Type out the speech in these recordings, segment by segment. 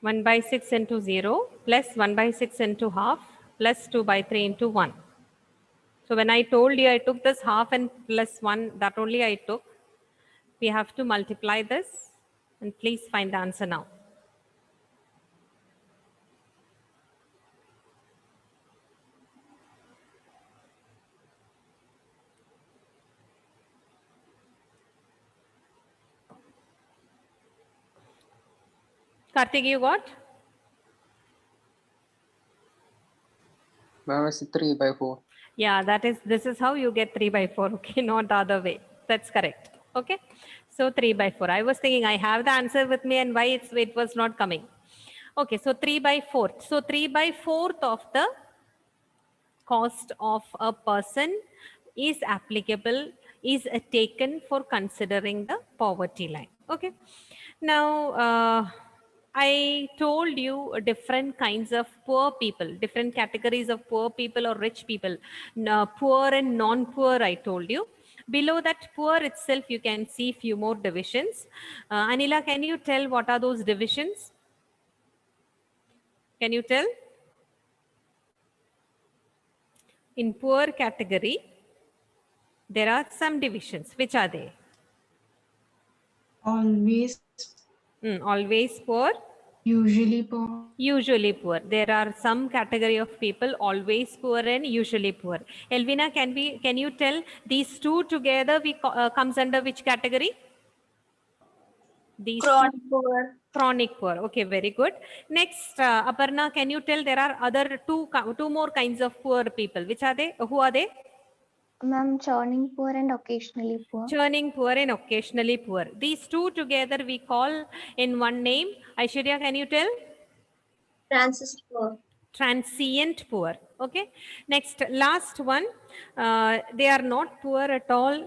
1 by 6 into 0 plus 1 by 6 into half plus 2 by 3 into 1. So when I told you I took this half and plus 1, that only I took. We have to multiply this and please find the answer now. Karthik, you got? Ma'am, it's 3 by 4. Yeah, this is how you get 3 by 4, okay, not the other way. That's correct. Okay, so 3 by 4. I was thinking I have the answer with me and why it was not coming. Okay, so 3 by 4. So 3 by 4th of the cost of a person is applicable, is taken for considering the poverty line. Okay, now I told you different kinds of poor people, different categories of poor people or rich people, poor and non-poor. I told you. Below that poor itself, you can see few more divisions. Anila, can you tell what are those divisions? Can you tell? In poor category, there are some divisions. Which are they? Always, Always poor, usually poor, usually poor. There are some category of people always poor and usually poor. Elvina, can you tell these two together comes under which category? These Chronic two, poor. chronic poor. Okay, very good. Next, Aparna, can you tell there are other two more kinds of poor people? Which are they? Who are they? Ma'am, churning poor and occasionally poor. Churning poor and occasionally poor. These two together we call in one name. Aishwarya, can you tell? Transient poor. Transient poor. Okay. Next, last one. They are not poor at all,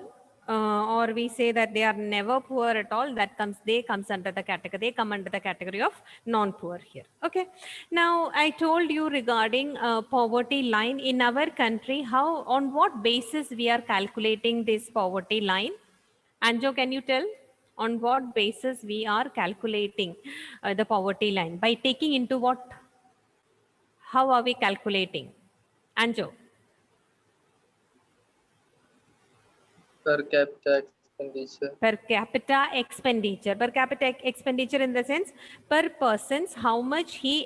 or we say that they are never poor at all. They come under the category of non-poor here. Okay. Now I told you regarding poverty line in our country. On what basis we are calculating this poverty line? Anjo, can you tell? On what basis we are calculating the poverty line? By taking into what? How are we calculating? Anjo, Per capita expenditure. per capita expenditure. Per capita expenditure in the sense per persons how much he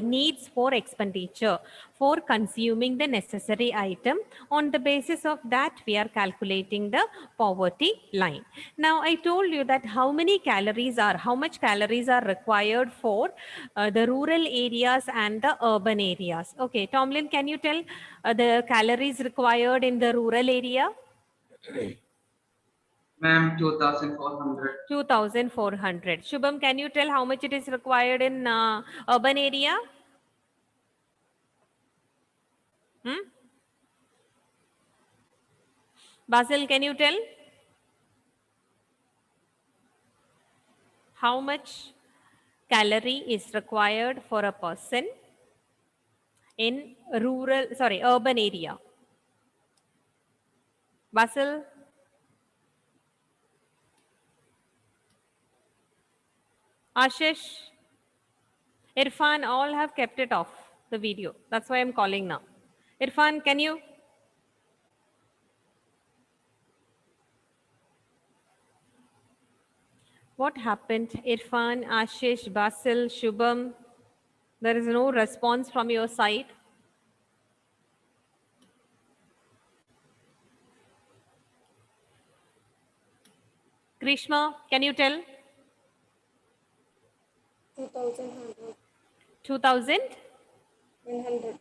needs for expenditure for consuming the necessary item. On the basis of that, we are calculating the poverty line. Now, I told you that how much calories are required for the rural areas and the urban areas. Okay, Tomlin, can you tell the calories required in the rural area? Ma'am, 2,400. 2,400. Shubham, can you tell how much it is required in urban area? Basil, can you tell? How much calorie is required for a person in urban area? Basil? Ashish? Irfan, all have kept it off, the video. That's why I'm calling now. Irfan, can you? What happened? Irfan, Ashish, Basil, Shubham? There is no response from your side. Grishma, can you tell? 2,100.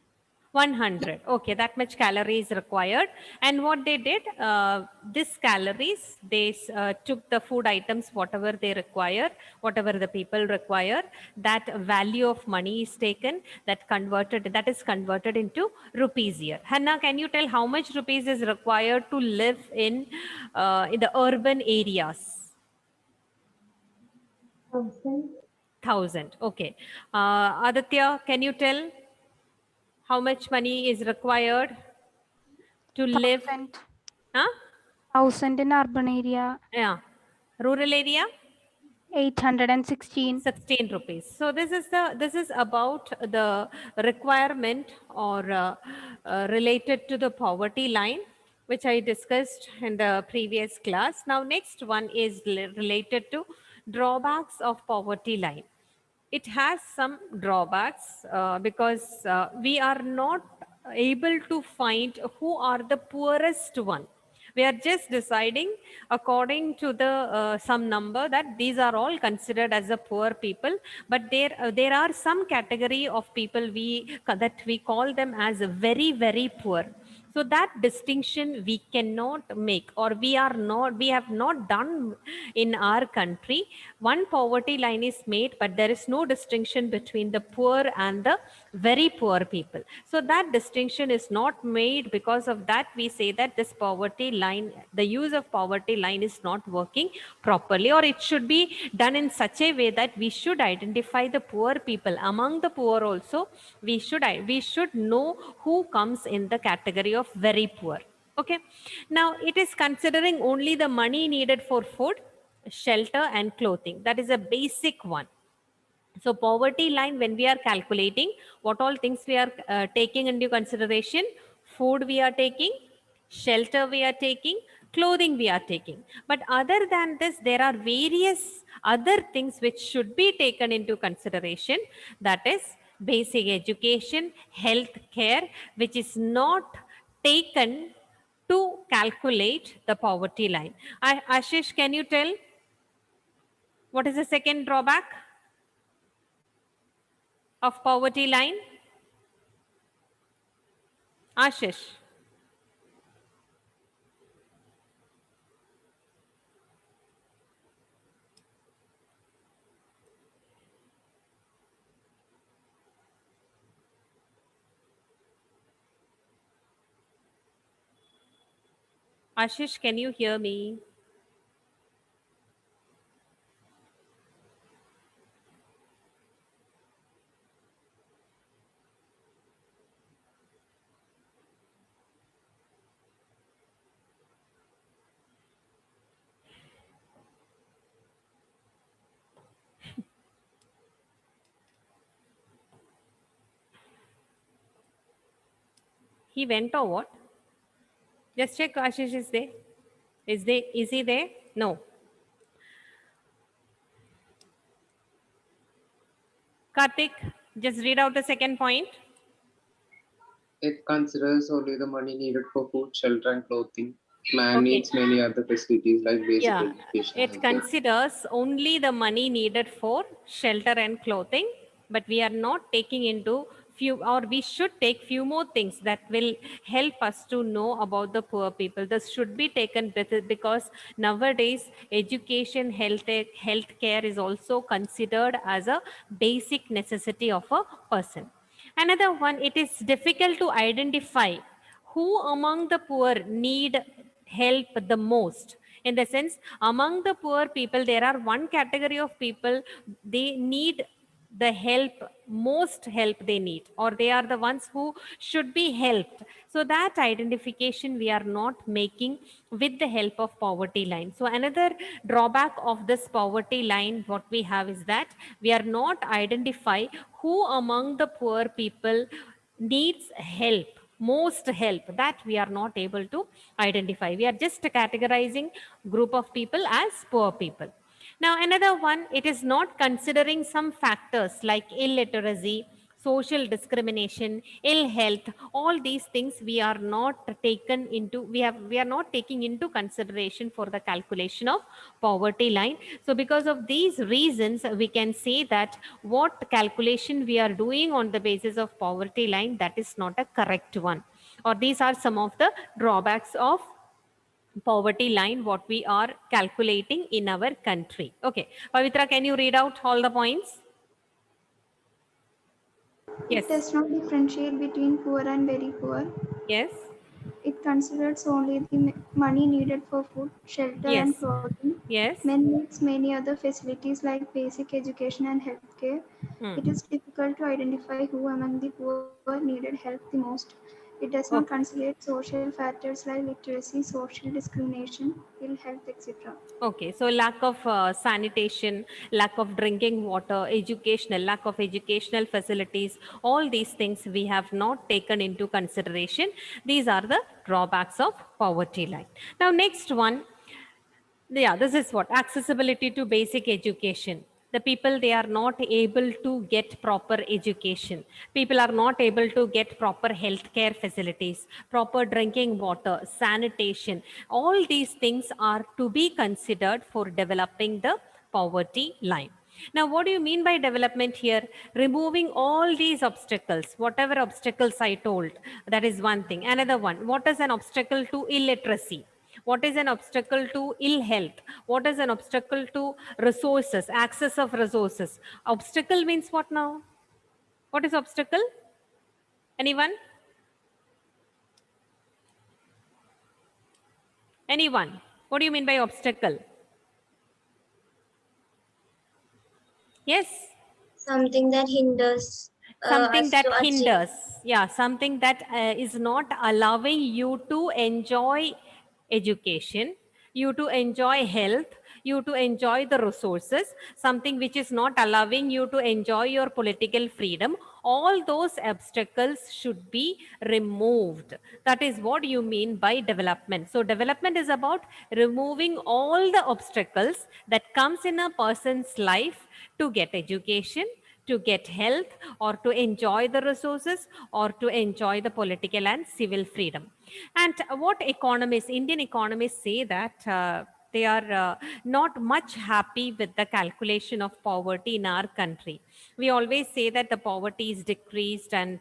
100. Okay, that much calories required. And what they did, this calories, they took the food items, whatever they require, whatever the people require, that value of money is taken, that is converted into rupees here. Hannah, can you tell how much rupees is required to live in the urban areas? 1,000. Okay. Aditya, can you tell how much money is required to live? 1,000. Huh? 1,000 in urban area. Yeah. Rural area? 816. 16 rupees. So this is about the requirement or related to the poverty line, which I discussed in the previous class. Now next one is related to drawbacks of poverty line. It has some drawbacks because we are not able to find who are the poorest one. We are just deciding according to the some number that these are all considered as a poor people, but there are some category of people that we call them as very poor. So that distinction we cannot make, or we have not done in our country. One poverty line is made, but there is no distinction between the poor and the very poor people. So that distinction is not made. Because of that, we say that this poverty line, the use of poverty line is not working properly, or it should be done in such a way that we should identify the poor people. Among the poor also, we should know who comes in the category of very poor. Okay. Now it is considering only the money needed for food, shelter and clothing. That is a basic one. So poverty line, when we are calculating, what all things we are taking into consideration? Food we are taking, shelter we are taking, clothing we are taking. But other than this, there are various other things which should be taken into consideration. That is basic education, health care, which is not taken to calculate the poverty line. Ashish, can you tell what is the second drawback of poverty line? Ashish. Ashish, can you hear me? He went or what? Just check Ashish is there. Is he there? No. Karthik, just read out the second point. It considers only the money needed for food, shelter, and clothing. Man Okay. needs many other facilities like basic Yeah, education. it healthcare. considers only the money needed for shelter and clothing, but we are not taking into few, or we should take few more things that will help us to know about the poor people. This should be taken with it because nowadays education, health care is also considered as a basic necessity of a person. Another one, it is difficult to identify who among the poor need help the most. In the sense, among the poor people, there are one category of people, they need the help, most help they need, or they are the ones who should be helped. So that identification we are not making with the help of poverty line. So another drawback of this poverty line, what we have is that we are not identify who among the poor people needs help, most help, that we are not able to identify. We are just categorizing group of people as poor people. Now another one, it is not considering some factors like illiteracy, social discrimination, ill health. All these things we are not taken into, we are not taking into consideration for the calculation of poverty line. So because of these reasons, we can say that what calculation we are doing on the basis of poverty line, that is not a correct one, or these are some of the drawbacks of poverty line what we are calculating in our country. Okay, Pavitra, can you read out all the points? Yes. It does not differentiate between poor and very poor. Yes. It considers only the money needed for food, shelter, Yes. and clothing. Yes. Men needs many other facilities like basic education and healthcare. It is difficult to identify who among the poor needed help the most. It does not consider social factors like literacy, social discrimination, ill health, etc. Okay, so lack of sanitation, lack of drinking water, lack of educational facilities, all these things we have not taken into consideration. These are the drawbacks of poverty line. Now, next one, yeah, this is what accessibility to basic education. The people, they are not able to get proper education. People are not able to get proper healthcare facilities, proper drinking water, sanitation. All these things are to be considered for developing the poverty line. Now, what do you mean by development here? Removing all these obstacles, whatever obstacles I told, that is one thing. Another one, what is an obstacle to illiteracy? What is an obstacle to ill health? What is an obstacle to resources, access of resources? Obstacle means what now? What is obstacle? Anyone? Anyone? What do you mean by obstacle? Yes? Something that hinders Something us that to achieve. hinders. Yeah, something that is not allowing you to enjoy education, you to enjoy health, you to enjoy the resources, something which is not allowing you to enjoy your political freedom. All those obstacles should be removed. That is what you mean by development. So development is about removing all the obstacles that comes in a person's life to get education, to get health, or to enjoy the resources, or to enjoy the political and civil freedom. And what economists, Indian economists say that they are not much happy with the calculation of poverty in our country. We always say that the poverty is decreased, and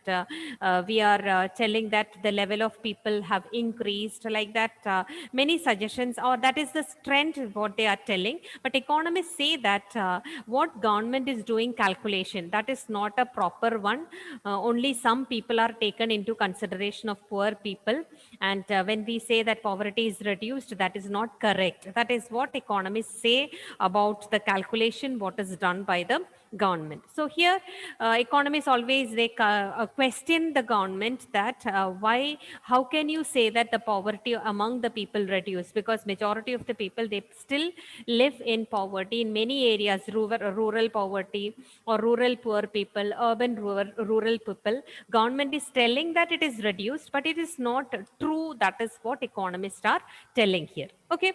we are telling that the level of people have increased, like that. Many suggestions, or that is the trend what they are telling. But economists say that what government is doing calculation, that is not a proper one. Only some people are taken into consideration of poor people. And when we say that poverty is reduced, that is not correct. That is what economists say about the calculation, what is done by the government. So here economists always they question the government that how can you say that the poverty among the people reduced, because majority of the people, they still live in poverty in many areas, rural poverty or rural poor people, urban rural people. Government is telling that it is reduced, but it is not true. That is what economists are telling here. Okay,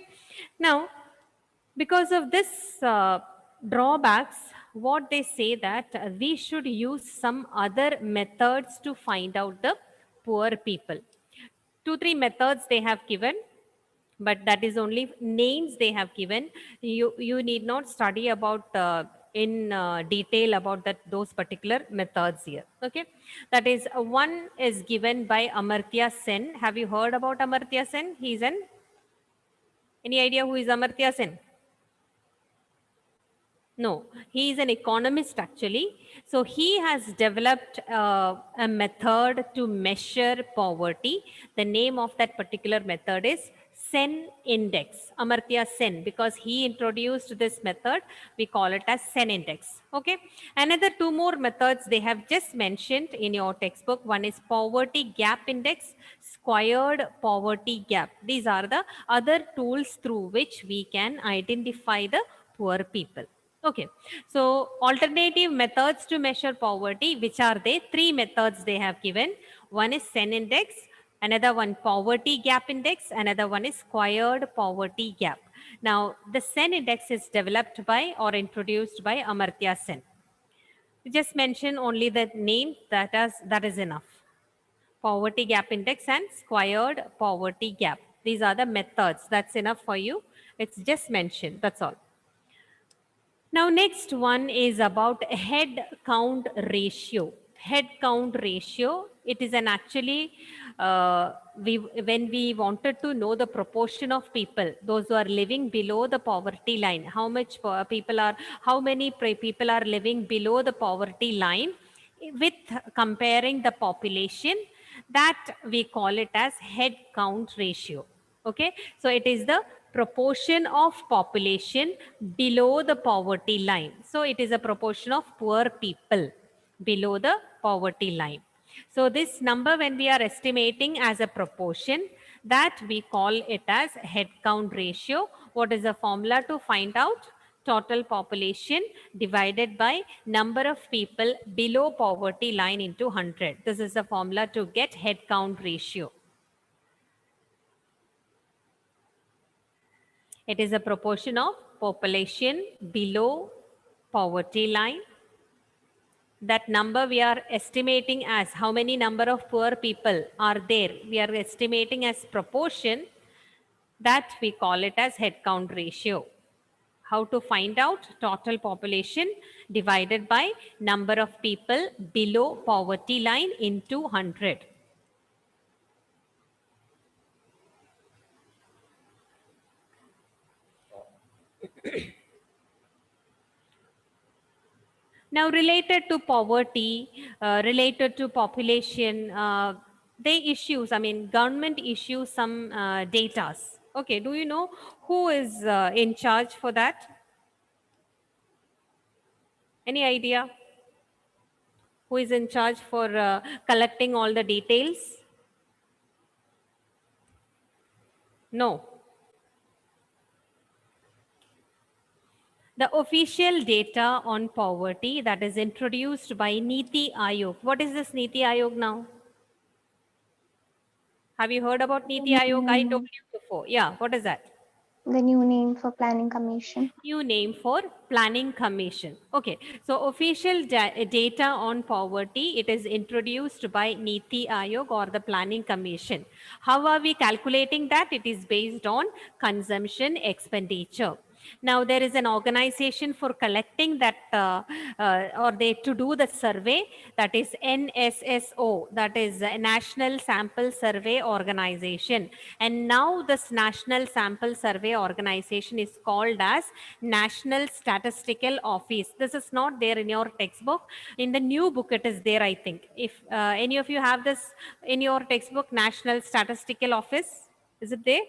now because of this drawbacks, what they say that we should use some other methods to find out the poor people. 2-3 methods they have given, but that is only names they have given. You need not study about in detail about those particular methods here. Okay, that is one is given by Amartya Sen. Have you heard about Amartya Sen? He's an, any idea who is Amartya Sen? No, he is an economist actually. So he has developed a method to measure poverty. The name of that particular method is Sen Index. Amartya Sen, because he introduced this method, we call it as Sen Index. Okay. Another 2 more methods they have just mentioned in your textbook. One is Poverty Gap Index, Squared Poverty Gap. These are the other tools through which we can identify the poor people. Okay, so alternative methods to measure poverty, which are they? 3 methods they have given. One is Sen Index, another one Poverty Gap Index, another one is Squared Poverty Gap. Now, the Sen Index is developed by or introduced by Amartya Sen. Just mention only the name, that is enough. Poverty Gap Index and Squared Poverty Gap. These are the methods. That's enough for you. It's just mentioned. That's all. Now, next one is about head count ratio. Head count ratio, it is an actually, when we wanted to know the proportion of people, those who are living below the poverty line, how much people are, how many people are living below the poverty line with comparing the population, that we call it as head count ratio. Okay, so it is the proportion of population below the poverty line. So it is a proportion of poor people below the poverty line. So this number, when we are estimating as a proportion, that we call it as head count ratio. What is the formula to find out? Total population divided by number of people below poverty line into 100. This is the formula to get head count ratio. It is a proportion of population below poverty line. That number we are estimating as how many number of poor people are there. We are estimating as proportion, that we call it as head count ratio. How to find out? Total population divided by number of people below poverty line into 100. Now, related to poverty, related to population, they issues, I mean, government issues some datas. Okay, do you know who is in charge for that? Any idea? Who is in charge for collecting all the details? No. The official data on poverty that is introduced by Niti Aayog. What is this Niti Aayog now? Have you heard about Niti Aayog? I told you before. Yeah, what is that? The new name for Planning Commission. New name for Planning Commission. Okay, so official data on poverty, it is introduced by Niti Aayog or the Planning Commission. How are we calculating that? It is based on consumption expenditure. Now there is an organization for collecting that or they to do the survey, that is NSSO, that is National Sample Survey Organization. And now this National Sample Survey Organization is called as National Statistical Office. This is not there in your textbook. In the new book it is there, I think. If any of you have this in your textbook, National Statistical Office, is it there?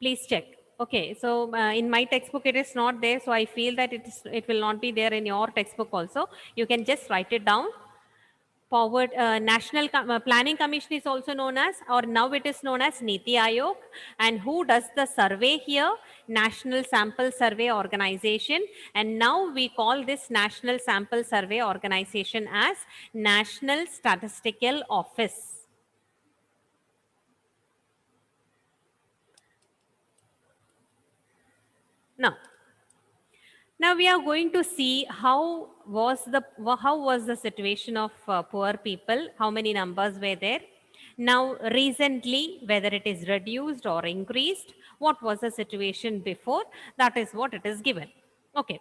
Please check. Okay, so in my textbook it is not there, so I feel that it will not be there in your textbook also. You can just write it down. National Planning Commission is also known as, or now it is known as Niti Aayog. And who does the survey here? National Sample Survey Organization. And now we call this National Sample Survey Organization as National Statistical Office. Now we are going to see how was the situation of poor people, how many numbers were there. Now recently, whether it is reduced or increased, what was the situation before, that is what it is given. Okay,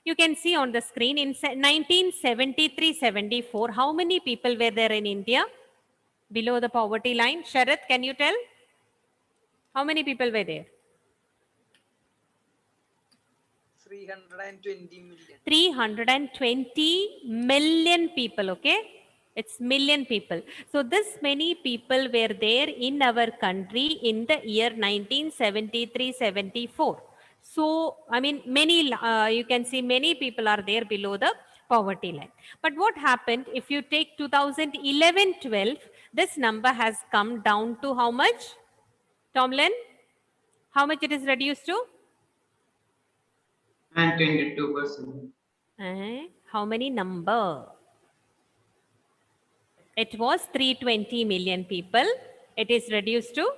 you can see on the screen in 1973-74, how many people were there in India below the poverty line? Sharath, can you tell? How many people were there? 320 million. 320 million people, okay? It's million people. So this many people were there in our country in the year 1973-74. So, I mean, many, you can see many people are there below the poverty line. But what happened if you take 2011-12, this number has come down to how much? Tomlin, how much it is reduced to? And 22%. How many number? It was 320 million people. It is reduced to?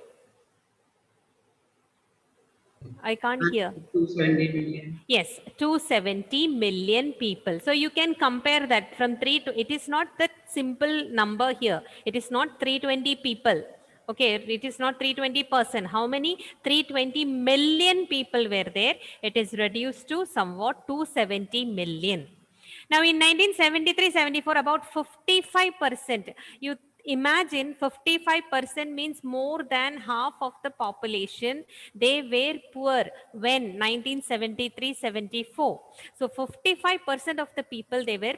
I can't hear. 270 million. Yes, 270 million people. So you can compare that from 3 to, it is not that simple number here. It is not 320 people. Okay, it is not 320%. How many? 320 million people were there. It is reduced to somewhat 270 million. Now in 1973-74, about 55%. You imagine 55% means more than half of the population. They were poor when 1973-74. So 55% of the people, they were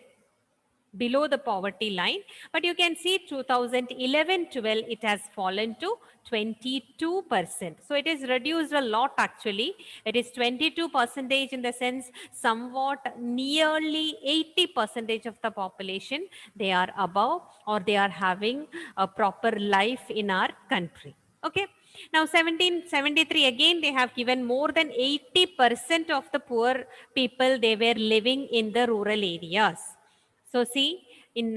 below the poverty line. But you can see 2011-12, it has fallen to 22%. So it is reduced a lot actually. It is 22% in the sense somewhat nearly 80% of the population, they are above or they are having a proper life in our country. Okay. Now 1773, again they have given more than 80% of the poor people, they were living in the rural areas. So see, in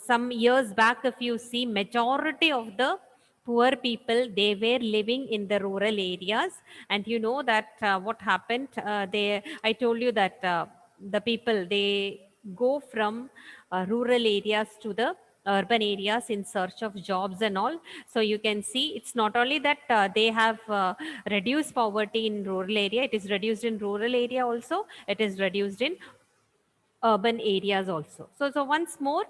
some years back, if you see, majority of the poor people, they were living in the rural areas. And you know that what happened, I told you that the people, they go from rural areas to the urban areas in search of jobs and all. So you can see it's not only that they have reduced poverty in rural area, it is reduced in rural area also, it is reduced in urban areas also. So once more,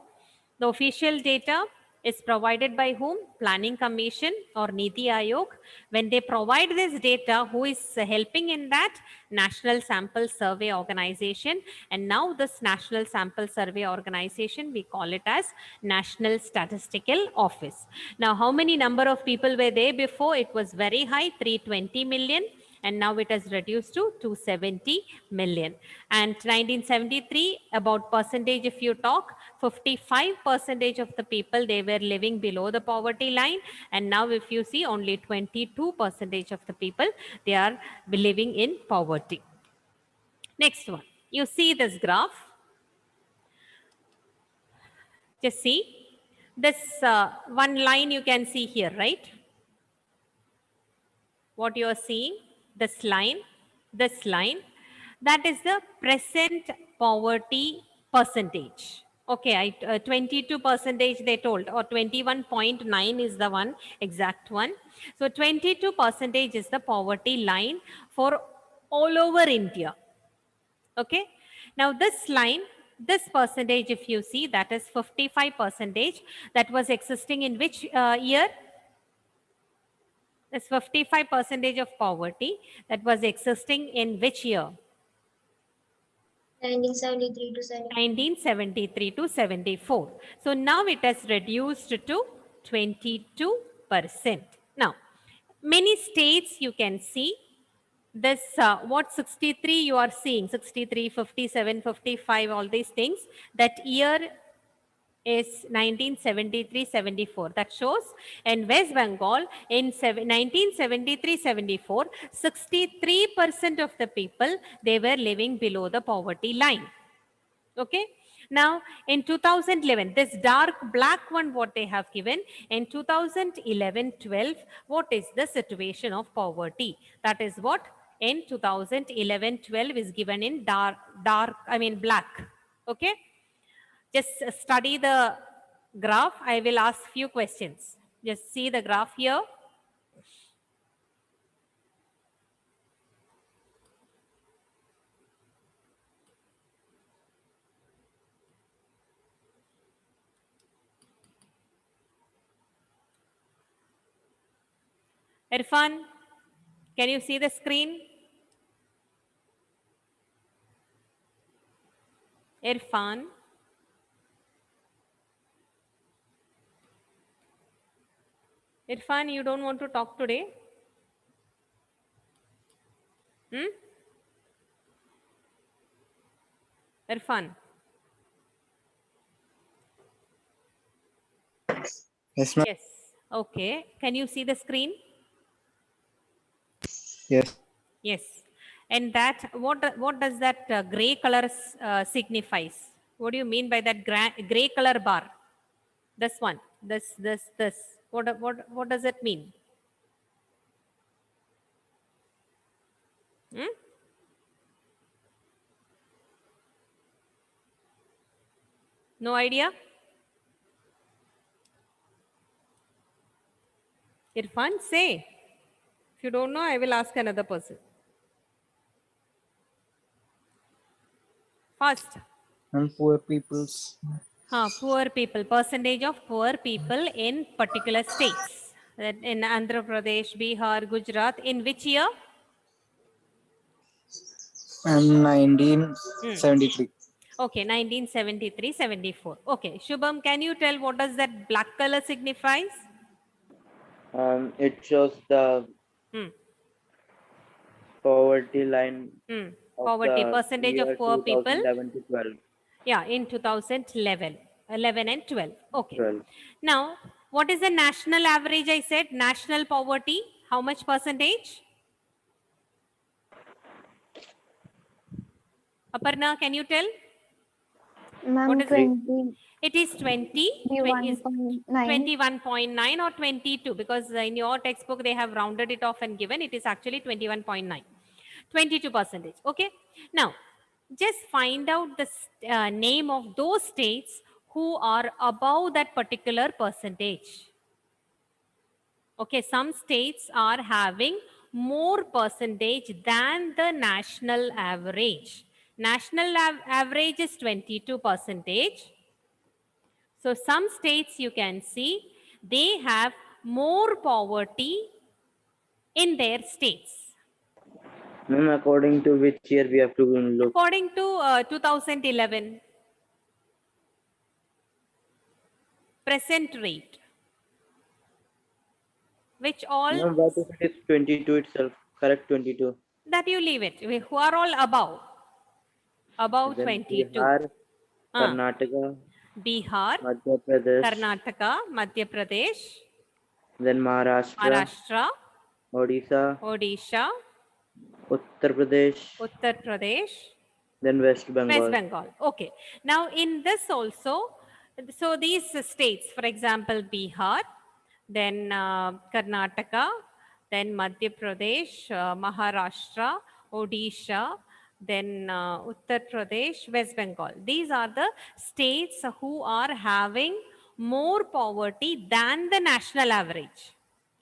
the official data is provided by whom? Planning Commission or Niti Aayog. When they provide this data, who is helping in that? National Sample Survey Organization. And now this National Sample Survey Organization, we call it as National Statistical Office. Now, how many number of people were there before? It was very high, 320 million. And now it has reduced to 270 million. And 1973, about percentage if you talk, 55% of the people, they were living below the poverty line. And now if you see, only 22% of the people, they are living in poverty. Next one, you see this graph. Just see, this one line you can see here, right? What you are seeing, this line, that is the present poverty percentage. Okay, 22% they told, or 21.9 is the one, exact one. So 22% is the poverty line for all over India. Okay, now this line, this percentage, if you see, that is 55%, that was existing in which year? This 55% of poverty that was existing in which year? 1973 to 1973 to 74. So now it has reduced to 22%. Now, many states you can see this, what 63 you are seeing, 63, 57, 55, all these things, that year is 1973-74. That shows in West Bengal in 1973-74, 63% of the people, they were living below the poverty line. Okay. Now in 2011, this dark black one, what they have given in 2011-12, what is the situation of poverty? That is what in 2011-12 is given in black. Okay. Just study the graph. I will ask few questions. Just see the graph here. Irfan, can you see the screen? Irfan. Irfan, you don't want to talk today? Irfan. Yes, ma'am. Yes. Okay. Can you see the screen? Yes. Yes. And that, what does that gray color signifies? What do you mean by that gray color bar? This one, this. What does it mean? No idea? Irfan, say. If you don't know, I will ask another person. Fast. And poor people's. Poor people, percentage of poor people in particular states. In Andhra Pradesh, Bihar, Gujarat, in which year? 1973. Okay, 1973, 74. Okay, Shubham, can you tell what does that black color signifies? It shows the Hmm. poverty line Hmm. of Poverty, the percentage of year poor people. 2011 to 12. Yeah, in 2011, 11 and 12. Okay. 12. Now, what is the national average? I said national poverty. How much percentage? Aparna, can you tell? Ma'am, What is it? 20, It is 20, is 21.9. 21.9 or 22 because in your textbook they have rounded it off and given it is actually 21.9, 22%. Okay. Now, just find out the name of those states who are above that particular percentage. Okay, some states are having more percentage than the national average. National average is 22 percentage. So some states you can see they have more poverty in their states. Ma'am, according to which year we have to look? According to 2011 present rate, which all Ma'am, what if it is 22 itself? Correct 22. that you leave it, who are all above Then 22. Bihar, Ah, Karnataka, Bihar, Madhya Pradesh, Karnataka, Madhya Pradesh, then Maharashtra, Maharashtra, Odisha, Odisha, Uttar Pradesh, Uttar Pradesh, then West West Bengal. Bengal. Okay. Now in this also, so these states, for example, Bihar, then Karnataka, then Madhya Pradesh, Maharashtra, Odisha, then Uttar Pradesh, West Bengal. These are the states who are having more poverty than the national average.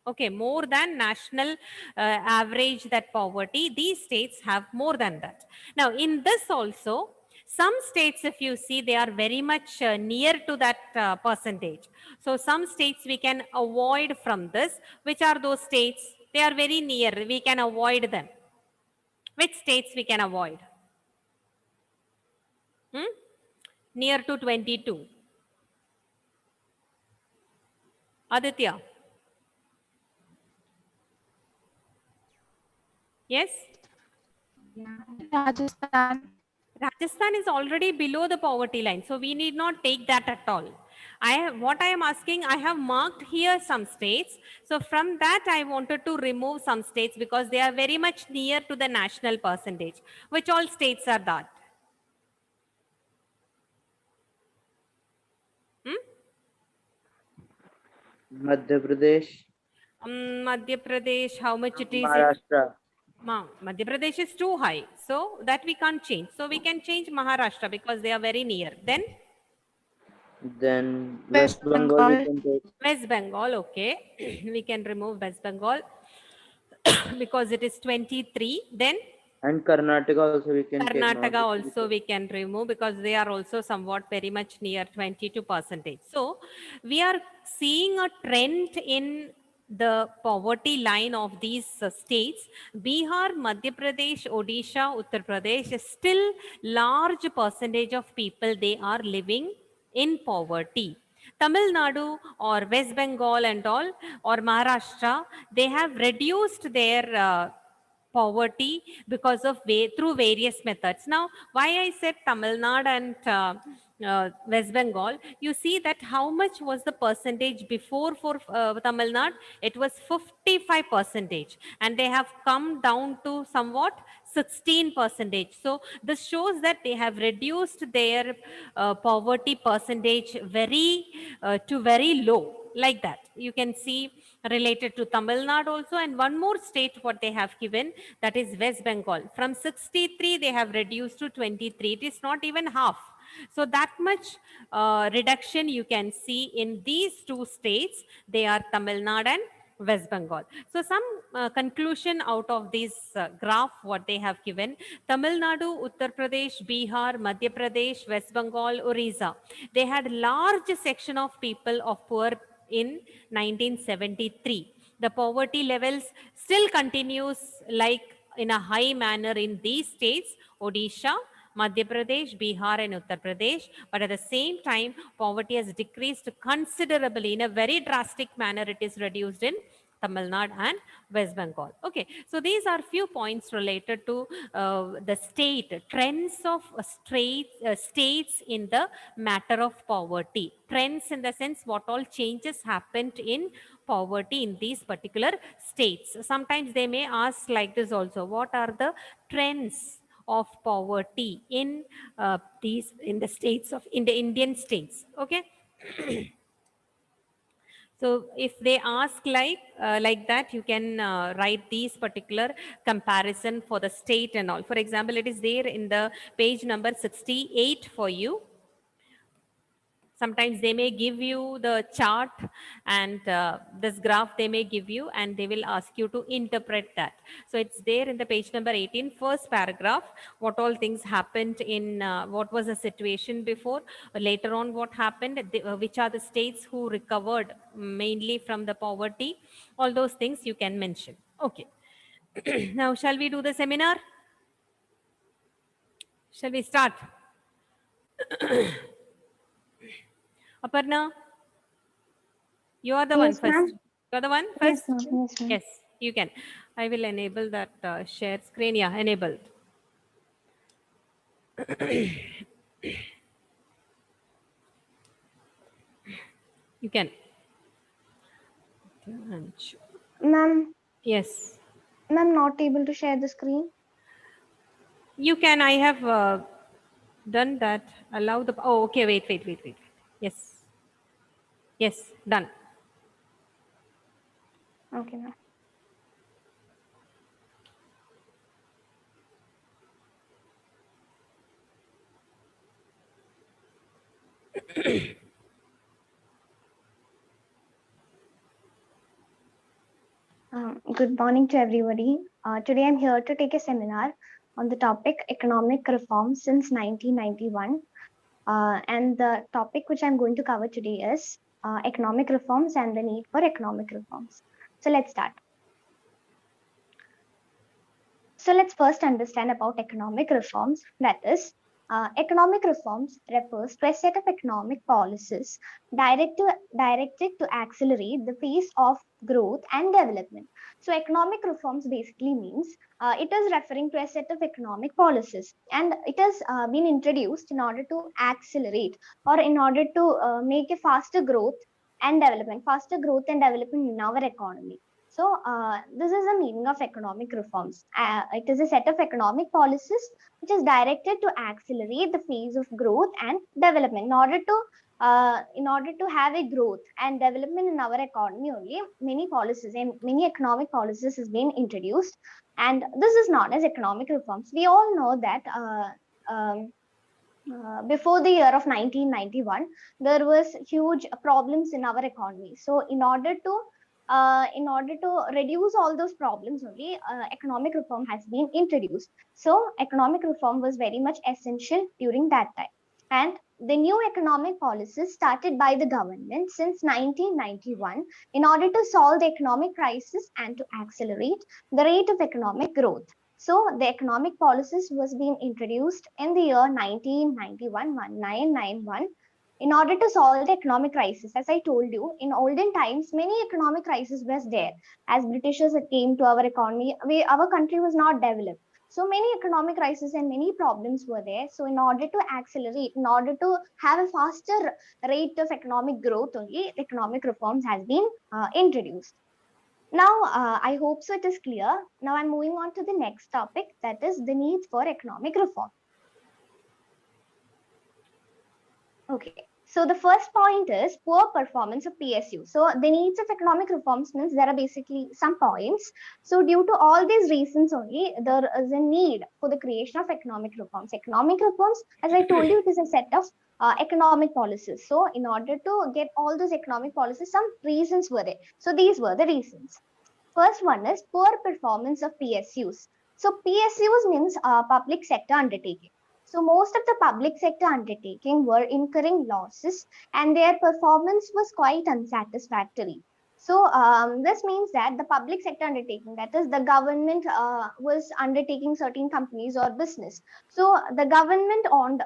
Okay, more than national average that poverty, these states have more than that. Now, in this also, some states, if you see, they are very much near to that percentage. So, some states we can avoid from this. Which are those states? They are very near. We can avoid them. Which states we can avoid? Near to 22. Aditya. Yes? Rajasthan. Rajasthan is already below the poverty line, so we need not take that at all. What I am asking, I have marked here some states. So from that, I wanted to remove some states because they are very much near to the national percentage. Which all states are that? Madhya Pradesh, Madhya Pradesh, how much it is? Maharashtra, Madhya Pradesh is too high, so that we can't change. So we can change Maharashtra because they are very near. then West West Bengal we Bengal. can take. West Bengal, okay. We can remove West Bengal because it is 23. Then And Karnataka also we can take. Karnataka Not also we can remove because they are also somewhat very much near 22%. So we are seeing a trend in the poverty line of these states. Bihar, Madhya Pradesh, Odisha, Uttar Pradesh, still large percentage of people, they are living in poverty. Tamil Nadu or West Bengal and all or Maharashtra, they have reduced their poverty because of through various methods. Now, why I said Tamil Nadu and West Bengal, you see that how much was the percentage before for Tamil Nadu? It was 55 percentage, and they have come down to somewhat 16 percentage. So this shows that they have reduced their poverty percentage to very low, like that. You can see related to Tamil Nadu also, and one more state what they have given, that is West Bengal. From 63 they have reduced to 23. It is not even half. So that much reduction you can see in these two states. They are Tamil Nadu and West Bengal. So some conclusion out of this graph what they have given: Tamil Nadu, Uttar Pradesh, Bihar, Madhya Pradesh, West Bengal, Orissa, they had large section of people of poor in 1973. The poverty levels still continues like in a high manner in these states: Odisha, Madhya Pradesh, Bihar, and Uttar Pradesh. But at the same time, poverty has decreased considerably in a very drastic manner. It is reduced in Tamil Nadu and West Bengal. Okay, so these are few points related to the trends of states in the matter of poverty. Trends in the sense what all changes happened in poverty in these particular states. Sometimes they may ask like this also, what are the trends of poverty in in the states of in the Indian states? Okay. So if they ask like that, you can write these particular comparison for the state and all. For example, it is there in the page number 68 for you. Sometimes they may give you the chart and this graph they may give you, and they will ask you to interpret that. So it's there in the page number 18, first paragraph, what all things happened in, what was the situation before, later on what happened, which are the states who recovered mainly from the poverty, all those things you can mention. Okay. Now, shall we do the seminar? Shall we start? Aparna, you are the one Yes, first. ma'am. You are the one Yes, first? ma'am. Yes, ma'am. Yes, you can. I will enable that share screen. Yeah, enabled. You can. Ma'am, Yes, ma'am, not able to share the screen. you can. I have done that. Allow the. Oh, okay. Wait. Yes. Yes, done. Okay, ma'am. Good morning to everybody. Today I'm here to take a seminar on the topic economic reform since 1991. And the topic which I'm going to cover today is economic reforms and the need for economic reforms. So let's start. So let's first understand about economic reforms. That is, economic reforms refers to a set of economic policies directed to accelerate the pace of growth and development. So economic reforms basically means it is referring to a set of economic policies, and it has been introduced in order to accelerate or in order to make a faster growth and development in our economy. So this is the meaning of economic reforms. It is a set of economic policies which is directed to accelerate the phase of growth and development. In order to have a growth and development in our economy, only many policies and many economic policies has been introduced, and this is known as economic reforms. We all know that. Before the year of 1991, there was huge problems in our economy. So in order to reduce all those problems only, economic reform has been introduced. So economic reform was very much essential during that time. And the new economic policies started by the government since 1991 in order to solve the economic crisis and to accelerate the rate of economic growth. So the economic policies was being introduced in the year 1991 in order to solve the economic crisis. As I told you, in olden times, many economic crises was there. As Britishers came to our economy, our country was not developed. So many economic crises and many problems were there. So in order to accelerate, in order to have a faster rate of economic growth, only economic reforms has been introduced. Now, I hope so it is clear. Now I'm moving on to the next topic, that is the need for economic reform. Okay, so the first point is poor performance of PSU. So the needs of economic reforms means there are basically some points. So due to all these reasons only, there is a need for the creation of economic reforms. Economic reforms, as I told you, it is a set of economic policies. So in order to get all those economic policies, some reasons were there. So these were the reasons. First one is poor performance of PSUs. So PSUs means public sector undertaking. So most of the public sector undertaking were incurring losses and their performance was quite unsatisfactory. So this means that the public sector undertaking, that is the government was undertaking certain companies or business. So the government owned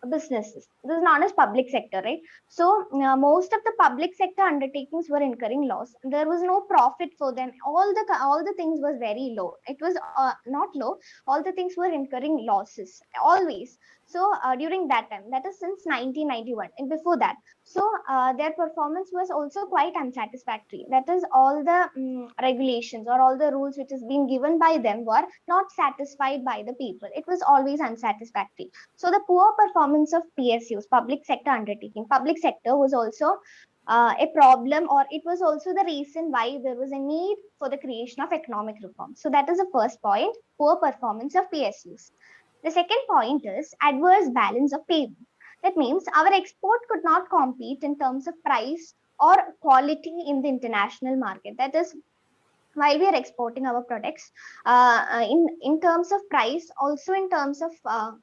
businesses. This is known as public sector, right? So most of the public sector undertakings were incurring loss. There was no profit for them. All the things was very low. It was not low. All the things were incurring losses always. So during that time, that is since 1991, and before that, so their performance was also quite unsatisfactory. That is, all the regulations or all the rules which has been given by them were not satisfied by the people. It was always unsatisfactory. So the poor performance of PSUs, public sector undertaking, public sector was also a problem, or it was also the reason why there was a need for the creation of economic reform. So that is the first point, poor performance of PSUs. The second point is adverse balance of payment. That means our export could not compete in terms of price or quality in the international market. That is, while we are exporting our products, in terms of price, also in terms of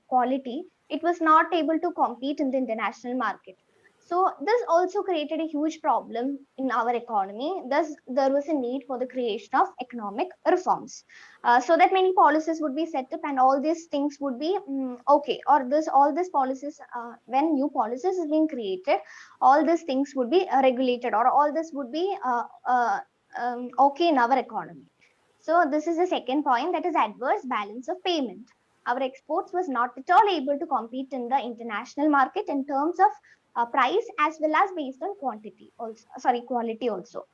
quality, it was not able to compete in the international market. So this also created a huge problem in our economy. Thus, there was a need for the creation of economic reforms, so that many policies would be set up, and all these things would be okay. Or this, all these policies, when new policies is being created, all these things would be regulated, or all this would be okay in our economy. So this is the second point, that is adverse balance of payment. Our exports was not at all able to compete in the international market in terms of price as well as based on quantity also, sorry, quality also.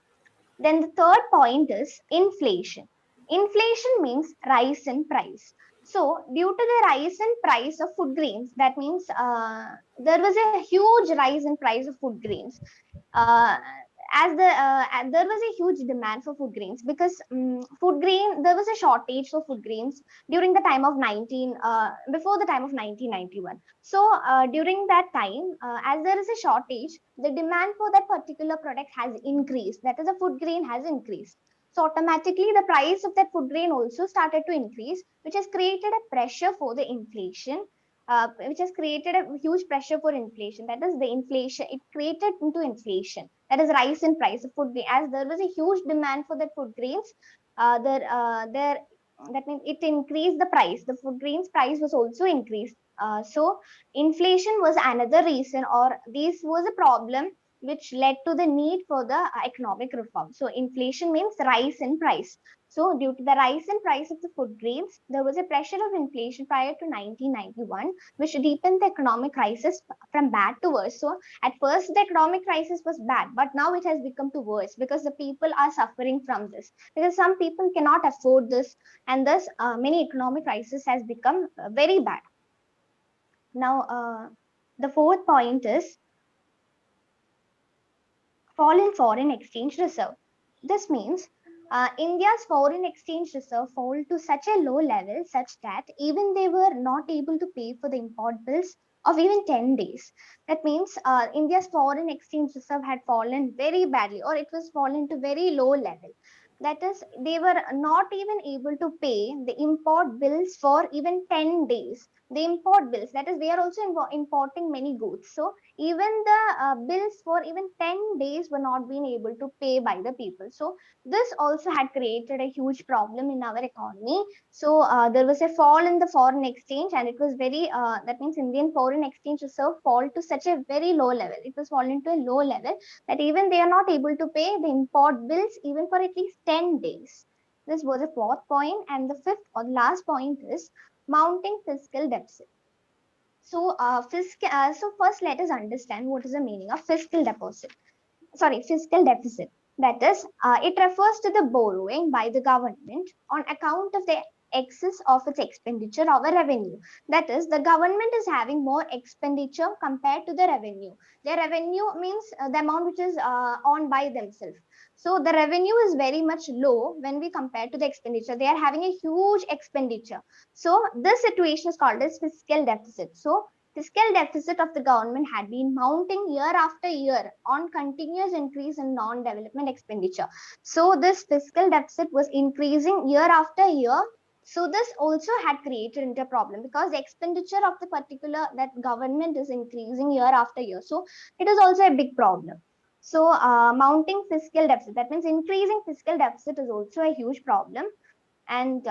Then the third point is inflation. Inflation means rise in price. So due to the rise in price of food grains, that means there was a huge rise in price of food grains. Uh, and there was a huge demand for food grains, because food grain, there was a shortage for food grains during the time of before the time of 1991. So during that time, as there is a shortage, the demand for that particular product has increased. That is, the food grain has increased. So automatically the price of that food grain also started to increase, which has created a pressure for the inflation, which has created a huge pressure for inflation. That is, the inflation, it created into inflation. That is, rise in price of food grain. As there was a huge demand for that food grains, there that means it increased the price. The food grains price was also increased. So inflation was another reason, or this was a problem which led to the need for the economic reform. So inflation means rise in price. So due to the rise in price of the food grains, there was a pressure of inflation prior to 1991, which deepened the economic crisis from bad to worse. So at first, the economic crisis was bad, but now it has become to worse, because the people are suffering from this. Because some people cannot afford this, and thus many economic crisis has become very bad. Now, the fourth point is fall in foreign exchange reserve. This means India's foreign exchange reserve fall to such a low level such that even they were not able to pay for the import bills of even 10 days. That means India's foreign exchange reserve had fallen very badly, or it was fallen to very low level. That is, they were not even able to pay the import bills for even 10 days. The import bills, that is, we are also importing many goods. So even the bills for even 10 days were not being able to pay by the people. So this also had created a huge problem in our economy. So there was a fall in the foreign exchange, and it was very, that means Indian foreign exchange reserve fall to such a very low level. It was fallen to a low level that even they are not able to pay the import bills even for at least 10 days. This was the fourth point. And the fifth or last point is mounting fiscal deficit. So, so first let us understand what is the meaning of fiscal deposit. Sorry, fiscal deficit. That is, it refers to the borrowing by the government on account of the excess of its expenditure or revenue. That is, the government is having more expenditure compared to the revenue. The revenue means the amount which is earned by themselves. So the revenue is very much low when we compare to the expenditure. They are having a huge expenditure. So this situation is called as fiscal deficit. So fiscal deficit of the government had been mounting year after year on continuous increase in non-development expenditure. So this fiscal deficit was increasing year after year. So this also had created into a problem, because the expenditure of the particular that government is increasing year after year. So it is also a big problem. So mounting fiscal deficit, that means increasing fiscal deficit is also a huge problem. And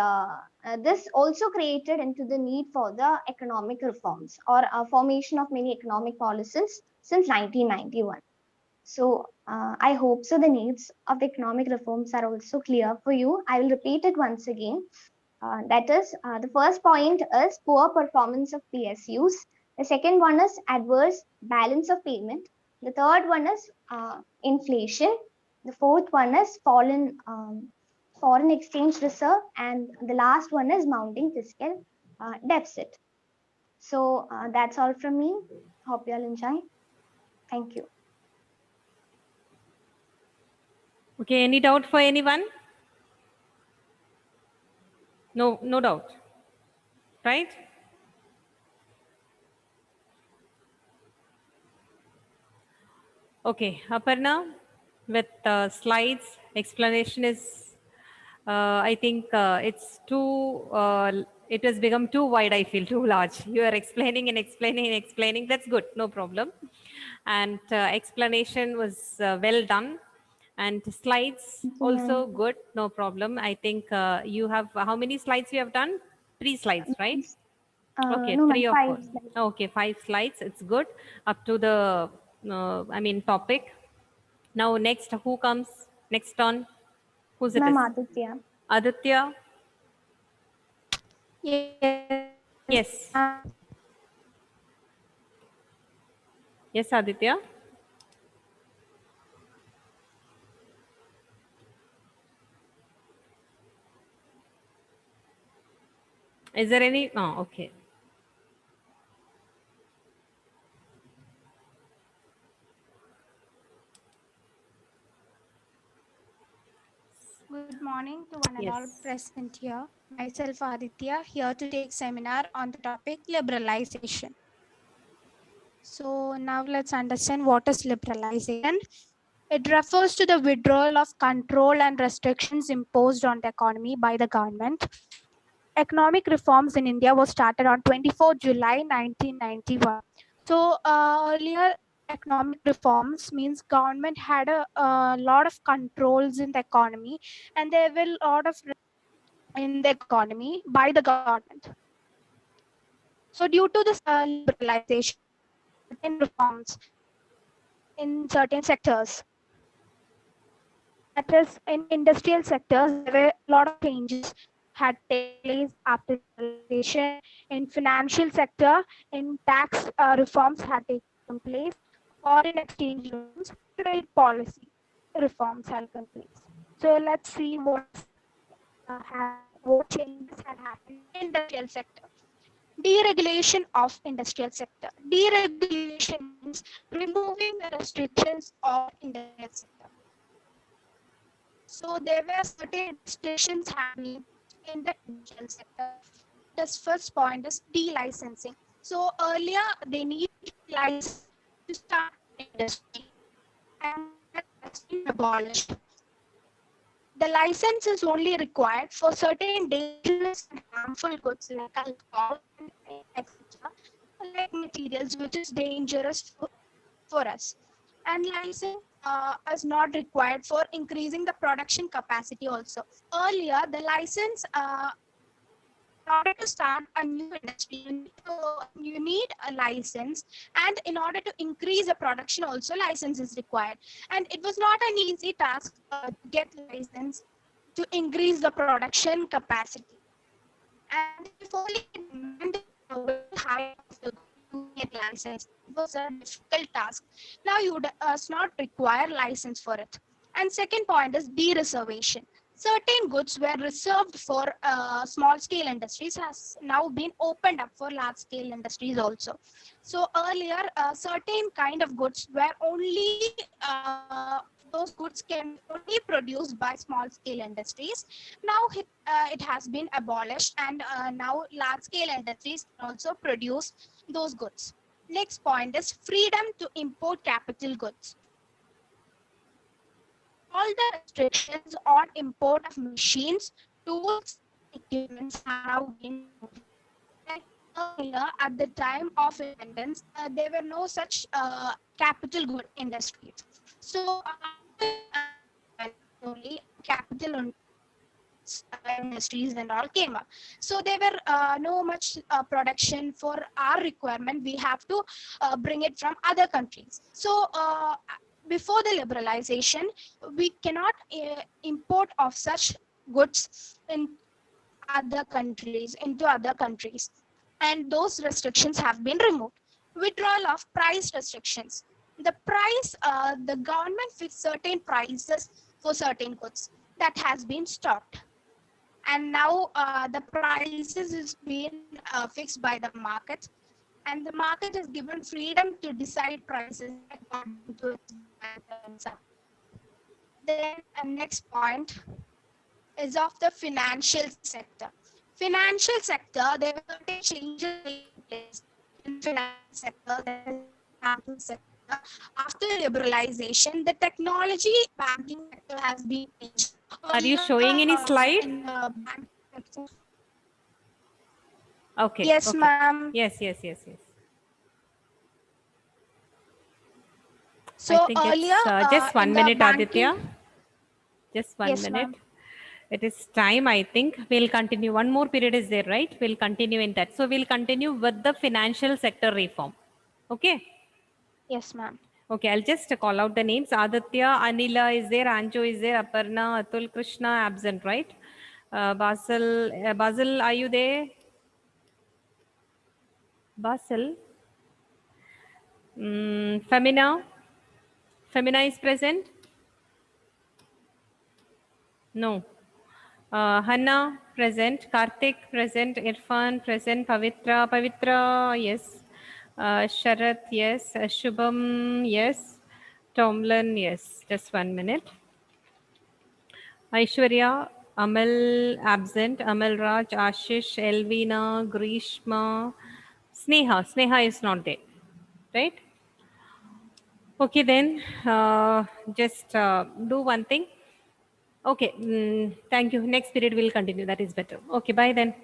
this also created into the need for the economic reforms or formation of many economic policies since 1991. So I hope so the needs of the economic reforms are also clear for you. I will repeat it once again. That is, the first point is poor performance of PSUs. The second one is adverse balance of payment. The third one is inflation. The fourth one is fallen foreign exchange reserve. And the last one is mounting fiscal deficit. So that's all from me. Hope you all enjoy. Thank you. Okay, any doubt for anyone? No, no doubt. Right? Okay, Aparna, with slides, explanation is, I think it has become too wide, I feel, too large. You are explaining and explaining and explaining. That's good, no problem. And explanation was well done. And slides also good, no problem. I think you have, how many slides you have done? 3 slides, right? Okay, No, ma'am, 3 or 4. 5 slides. Okay, 5 slides. It's good. Up to the, topic. Now, next, who comes? Next on? Who's it is? Ma'am, Aditya. Aditya? Yes. Yes. Yes, Aditya? Is there any? Oh, okay. Good morning to one and all Yes. present here. Myself Aditya, here to take seminar on the topic liberalization. So now let's understand what is liberalization. It refers to the withdrawal of control and restrictions imposed on the economy by the government. Economic reforms in India was started on 24 July 1991. So earlier economic reforms means government had a lot of controls in the economy, and there were a lot of in the economy by the government. So due to this liberalization, certain reforms in certain sectors, that is in industrial sectors, there were a lot of changes had taken place after liberalization. In financial sector, in tax reforms had taken place. Foreign exchange loans, trade policy reforms had taken place. So let's see what changes had happened in industrial sector. Deregulation of industrial sector. Deregulation means removing the restrictions of industrial sector. So there were certain restrictions happening in the industrial sector. The first point is delicensing. So earlier they need license to start industry, and that has been abolished. The license is only required for certain dangerous and harmful goods like alcohol and etc., like materials which is dangerous for us. And license is not required for increasing the production capacity also. Earlier, the license, in order to start a new industry, you need a license, and in order to increase the production also, license is required. And it was not an easy task to get license to increase the production capacity. And if only demand very high to get license, it was a difficult task. Now you does not require license for it. And second point is dereservation. Certain goods were reserved for small scale industries has now been opened up for large scale industries also. So earlier, certain kind of goods were only those goods can only produced by small scale industries. Now it has been abolished, and now large scale industries also produce those goods. Next point is freedom to import capital goods. All the restrictions on import of machines, tools, equipments are now being removed. Like earlier, at the time of independence, there were no such capital good industries. So only capital industries and all came up. So there were no much production for our requirement. We have to bring it from other countries. So before the liberalization, we cannot import of such goods in other countries into other countries, and those restrictions have been removed. Withdrawal of price restrictions. The price, the government fixed certain prices for certain goods. That has been stopped, and now the prices is being fixed by the market, and the market is given freedom to decide prices according to its demand. Then next point is of the financial sector. Financial sector, there were certain changes taking place in the financial sector, the banking sector. After liberalization, the technology banking sector has been changed. Are you showing any slide? In banking sector. Okay. Yes, okay. ma'am. Yes. So I think earlier, it's just 1 in the minute, banking- Aditya. Just 1 Yes, minute. ma'am. It is time, I think. We'll continue. One more period is there, right? We'll continue in that. So we'll continue with the financial sector reform. Okay. Yes, ma'am. Okay, I'll just call out the names. Aditya, Anila is there, Anjo is there, Aparna, Atul, Krishna absent, right? Basil, are you there? Basil. Femina is present? No. Hanna present, Karthik present, Irfan present, Pavitra, yes. Sharath, yes. Shubham, yes. Tomlin, yes. Just 1 minute. Aishwarya, Amal absent, Amal Raj, Ashish, Elvina, Grishma, Sneha is not there, right? Okay, then just do one thing. Okay, thank you. Next period we'll continue. That is better. Okay, bye then.